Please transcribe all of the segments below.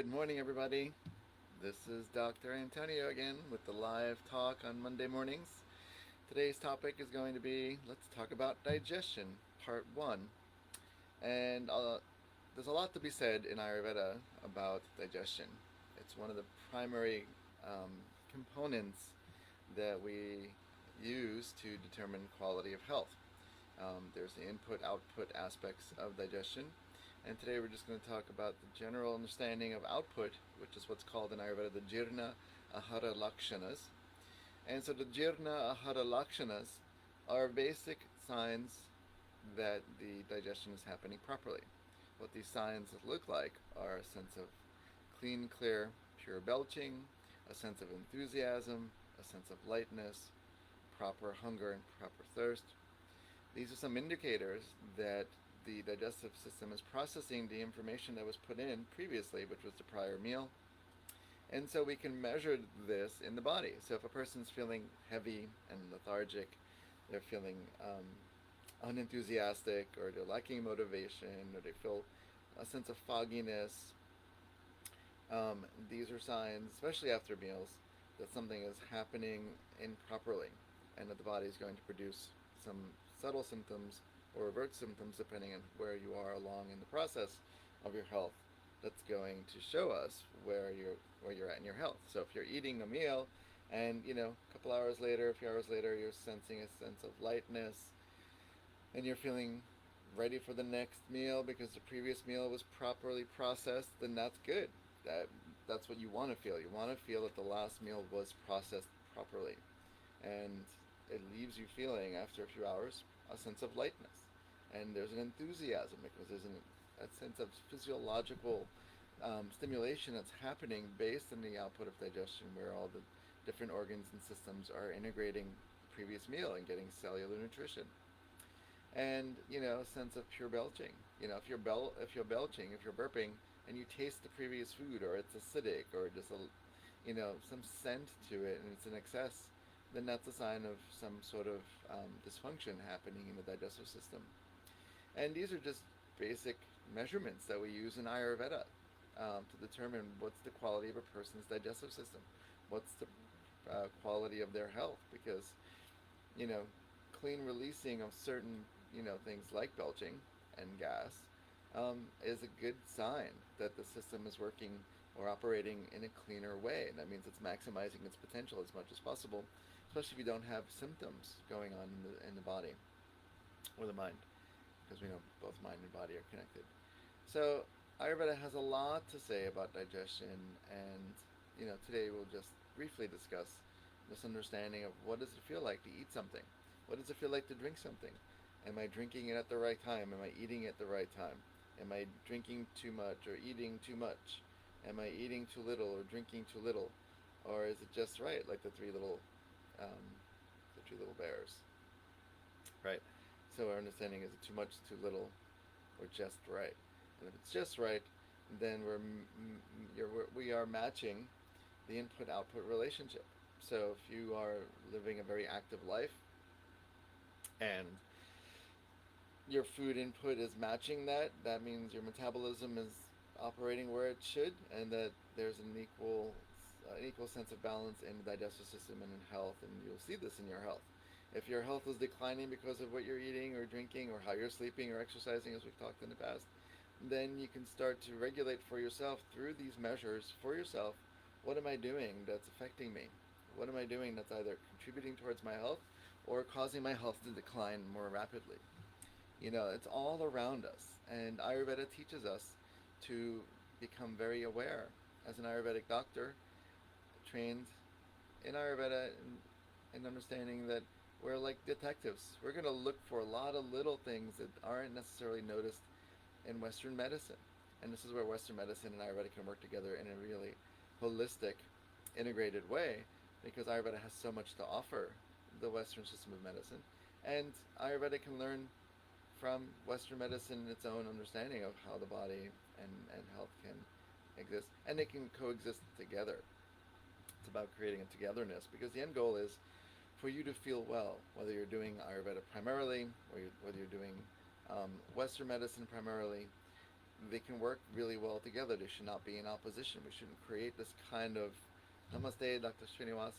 Good morning, everybody. This is Dr. Antonio again with the live talk on Monday mornings. Today's topic is going to be let's talk about digestion, part one. And there's a lot to be said in Ayurveda about digestion. It's one of the primary components that we use to determine quality of health. There's the input output aspects of digestion. And today we're just going to talk about the general understanding of output, which is what's called in Ayurveda the Jirna Ahara Lakshanas. And so the Jirna Ahara Lakshanas are basic signs that the digestion is happening properly. What these signs look like are a sense of clean, clear, pure belching, a sense of enthusiasm, a sense of lightness, proper hunger and proper thirst. These are some indicators that the digestive system is processing the information that was put in previously, which was the prior meal. And so we can measure this in the body. So if a person's feeling heavy and lethargic, they're feeling unenthusiastic, or they're lacking motivation, or they feel a sense of fogginess, these are signs, especially after meals, that something is happening improperly and that the body is going to produce some subtle symptoms or overt symptoms depending on where you are along in the process of your health. That's going to show us where you're at in your health. So if you're eating a meal and a couple hours later, a few hours later, you're sensing a sense of lightness and you're feeling ready for the next meal because the previous meal was properly processed, then that's good. That's what you want to feel. You want to feel that the last meal was processed properly. And it leaves you feeling, after a few hours, a sense of lightness. And there's an enthusiasm because there's a sense of physiological stimulation that's happening based on the output of digestion, where all the different organs and systems are integrating the previous meal and getting cellular nutrition. And a sense of pure belching. If you're belching, if you're burping, and you taste the previous food, or it's acidic, or just some scent to it, and it's in excess, then that's a sign of some sort of dysfunction happening in the digestive system. And these are just basic measurements that we use in Ayurveda to determine what's the quality of a person's digestive system, what's the quality of their health, because you know clean releasing of certain things like belching and gas is a good sign that the system is working or operating in a cleaner way. And that means it's maximizing its potential as much as possible, especially if you don't have symptoms going on in the body or the mind, because we know both mind and body are connected. So Ayurveda has a lot to say about digestion, and today we'll just briefly discuss this understanding of what does it feel like to eat something, what does it feel like to drink something. Am I drinking it at the right time? Am I eating it at the right time? Am I drinking too much or eating too much? Am I eating too little or drinking too little? Or is it just right, like um, the three little bears, right? So our understanding is it too much, too little, or just right? And if it's just right, then we are matching the input-output relationship. So if you are living a very active life and your food input is matching that, that means your metabolism is operating where it should, and that there's an equal sense of balance in the digestive system and in health, and you'll see this in your health. If your health is declining because of what you're eating or drinking or how you're sleeping or exercising, as we've talked in the past, then you can start to regulate for yourself through these measures for yourself. What am I doing that's affecting me? What am I doing that's either contributing towards my health or causing my health to decline more rapidly? It's all around us, and Ayurveda teaches us to become very aware. As an Ayurvedic doctor, trained in Ayurveda, in understanding that we're like detectives. We're going to look for a lot of little things that aren't necessarily noticed in Western medicine. And this is where Western medicine and Ayurveda can work together in a really holistic, integrated way, because Ayurveda has so much to offer the Western system of medicine. And Ayurveda can learn from Western medicine and its own understanding of how the body and health can exist. And they can coexist together. It's about creating a togetherness, because the end goal is for you to feel well, whether you're doing Ayurveda primarily or whether you're doing Western medicine primarily. they can work really well together. They should not be in opposition. We shouldn't create this kind of Namaste, Dr. Srinivas.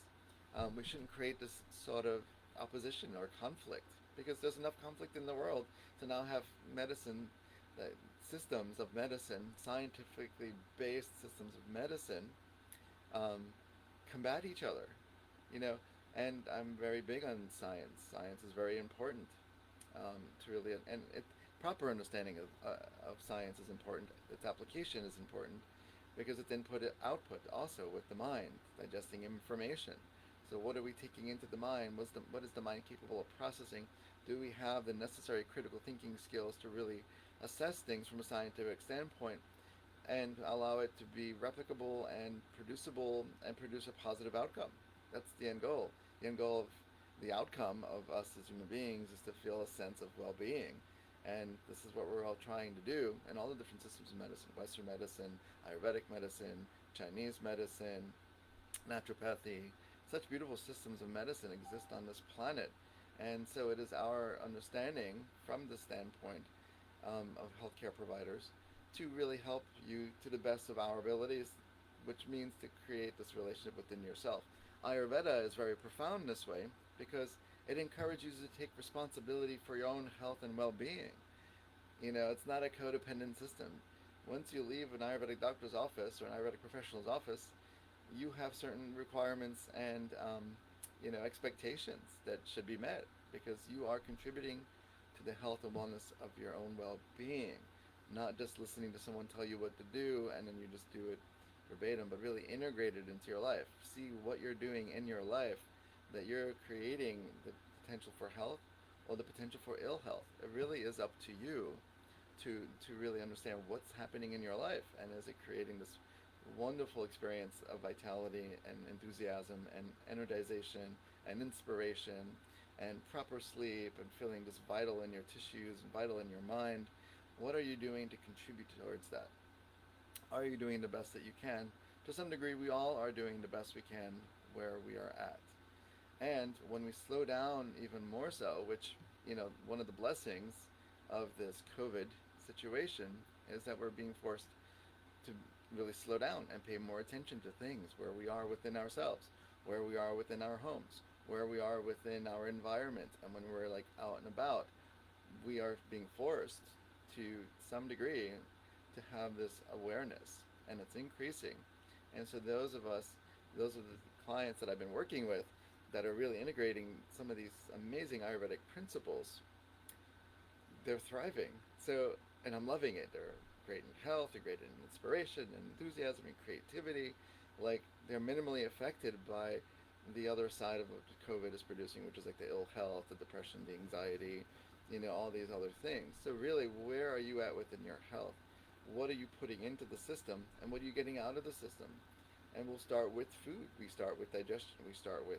We shouldn't create this sort of opposition or conflict because there's enough conflict in the world to now have medicine, uh, systems of medicine, scientifically based systems of medicine, um, combat each other, you know. And I'm very big on science. Science is very important, to really, and proper understanding of science is important. Its application is important because it's input output also with the mind, digesting information. So what are we taking into the mind? What is the mind capable of processing? Do we have the necessary critical thinking skills to really assess things from a scientific standpoint and allow it to be replicable and producible and produce a positive outcome? That's the end goal. The end goal of the outcome of us as human beings is to feel a sense of well-being. And this is what we're all trying to do in all the different systems of medicine: Western medicine, Ayurvedic medicine, Chinese medicine, naturopathy. Such beautiful systems of medicine exist on this planet. And so it is our understanding from the standpoint, of healthcare providers, to really help you to the best of our abilities, which means to create this relationship within yourself. Ayurveda is very profound in this way because it encourages you to take responsibility for your own health and well-being. You know, it's not a codependent system. Once you leave an Ayurvedic doctor's office or an Ayurvedic professional's office, you have certain requirements and, expectations that should be met because you are contributing to the health and wellness of your own well-being, not just listening to someone tell you what to do and then you just do it verbatim, but really integrate it into your life. See what you're doing in your life, that you're creating the potential for health or the potential for ill health. It really is up to you to really understand what's happening in your life, and is it creating this wonderful experience of vitality and enthusiasm and energization and inspiration and proper sleep and feeling just vital in your tissues and vital in your mind. What are you doing to contribute towards that? Are you doing the best that you can? To some degree, we all are doing the best we can where we are at. And when we slow down even more so, which, one of the blessings of this COVID situation is that we're being forced to really slow down and pay more attention to things where we are within ourselves, where we are within our homes, where we are within our environment. And when we're like out and about, we are being forced to some degree to have this awareness, and it's increasing. And so those are the clients that I've been working with that are really integrating some of these amazing Ayurvedic principles. They're thriving. So, and I'm loving it. They're great in health, they're great in inspiration and enthusiasm and creativity. Like, they're minimally affected by the other side of what COVID is producing, which is like the ill health, the depression, the anxiety, all these other things. So really, where are you at within your health? What are you putting into the system, and what are you getting out of the system? And we'll start with food. We start with digestion. We start with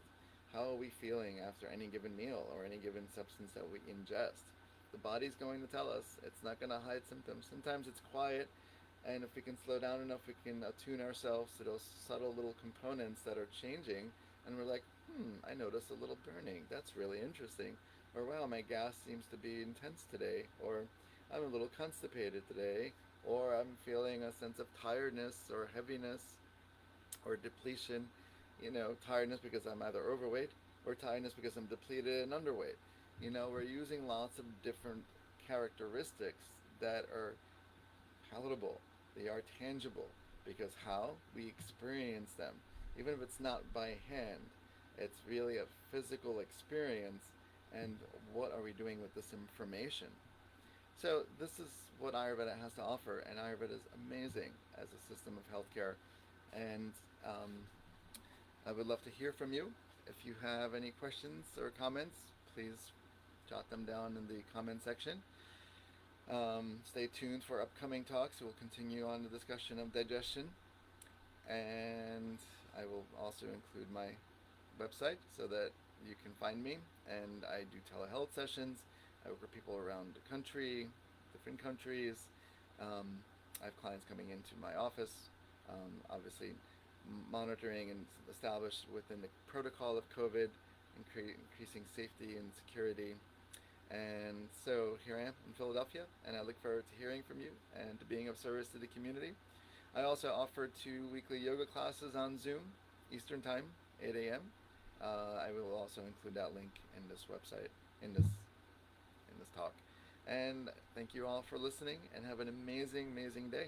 how are we feeling after any given meal or any given substance that we ingest. The body's going to tell us. It's not going to hide symptoms. Sometimes it's quiet, and if we can slow down enough, we can attune ourselves to those subtle little components that are changing, and we're like, I notice a little burning. That's really interesting. Or, wow, my gas seems to be intense today. Or, I'm a little constipated today. Or, I'm feeling a sense of tiredness or heaviness or depletion. Tiredness because I'm either overweight or tiredness because I'm depleted and underweight. We're using lots of different characteristics that are palatable. They are tangible because how we experience them, even if it's not by hand, it's really a physical experience. And what are we doing with this information? So this is what Ayurveda has to offer, and Ayurveda is amazing as a system of healthcare. And I would love to hear from you. If you have any questions or comments, please jot them down in the comment section. Stay tuned for upcoming talks. We'll continue on the discussion of digestion, and I will also include my website so that you can find me. And I do telehealth sessions. I work with people around the country, different countries. I have clients coming into my office, obviously monitoring and established within the protocol of COVID, increasing safety and security. And so here I am in Philadelphia, and I look forward to hearing from you and to being of service to the community. I also offer 2 weekly yoga classes on Zoom, Eastern Time, 8 a.m. I will also include that link in this website, in this talk. And thank you all for listening, and have an amazing, amazing day.